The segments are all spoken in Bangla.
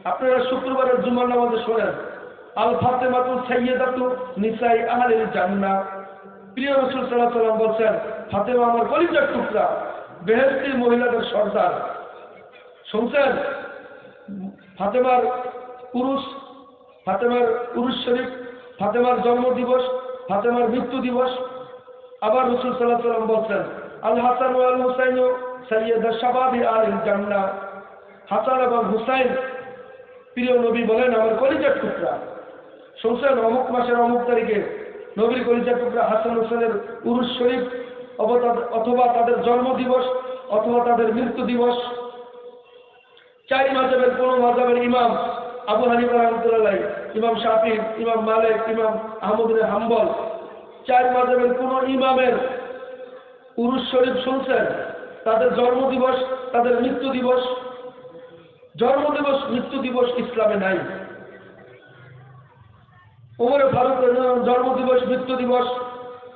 আপনারা শুক্রবারের জুমার নামাজে শোনেন, আল ফাতেমাতু সাইয়্যিদাতু নিসাই আহলিল জান্নাহ। প্রিয় রাসূল সাল্লাল্লাহু আলাইহি ওয়াসাল্লাম বলেন, ফাতেমা আমার কলিজার টুকরা, বেহেশতের মহিলাদের সর্দার। শুনছেন? ফাতেমার উরুস শরীফ, ফাতেমার জন্মদিবস, ফাতেমার মৃত্যু দিবস। আবার রাসূল সাল্লাল্লাহু আলাইহি ওয়াসাল্লাম বলেন, আল হাসান ওয়াল হুসাইন সাইয়্যিদা শাবাবি আহলিল জান্নাহ। হাসান এবং হুসাইন, প্রিয় নবী বলেন, আমার কলিজার টুকরা। শুনছেন? অমুক মাসের অমুক তারিখে নবীর কলিজার টুকরা হাসান হুসাইনের উরুস শরীফ, অথবা তাদের জন্মদিবস, অথবা তাদের মৃত্যু দিবস। চার মাযহাবের কোন মাযহাবের ইমাম আবু হানিফা রাহমাতুল্লাহ, ইমাম শাফি, ইমাম মালিক, ইমাম আহমদ বিন হাম্বল, চার মাযহাবের কোন ইমামের উরুস শরীফ শুনছেন? তাদের জন্মদিবস, তাদের মৃত্যু দিবস? জন্মদিবস মৃত্যু দিবস ইসলামে নাই। ওমর ফারুকের জন্মদিবস মৃত্যু দিবস,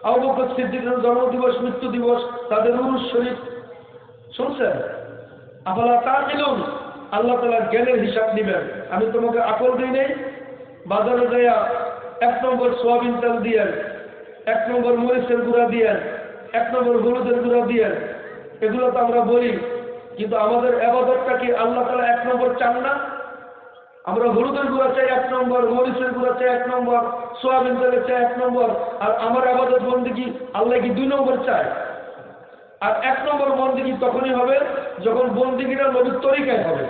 আবু বকর সিদ্দিকের জন্মদিবস মৃত্যু দিবস, তাদের উরুস শরীফ শুনছেন? আফালা তাকিলুন, আল্লাহ তাআলার জ্ঞানের হিসাব দিবেন। আমি তোমাকে আকল দিই নেই? বাজারে যাইয়া 1 নম্বর সোয়াবিন তেল দিয়েন, 1 নম্বর মরিচের গুঁড়া দিয়েন, 1 নম্বর হলুদের গুঁড়া দিয়েন, এগুলো তো আমরা বলি, কিন্তু আমাদের ইবাদতটা কি আল্লাহ তাআলা 1 নম্বর চান না? আমরা হলুদের গুঁড়া চাই 1 নম্বর, মরিচের গুঁড়া চাই 1 নম্বর, সোয়াবিন তেলের চাই 1 নম্বর, আর আমার ইবাদত বন্দেগী আল্লাহ কি 2 নম্বর চায়? আর 1 নম্বর বন্দেগী তখনই হবে যখন বন্দেগীটা নবীর তরিকায় হবে।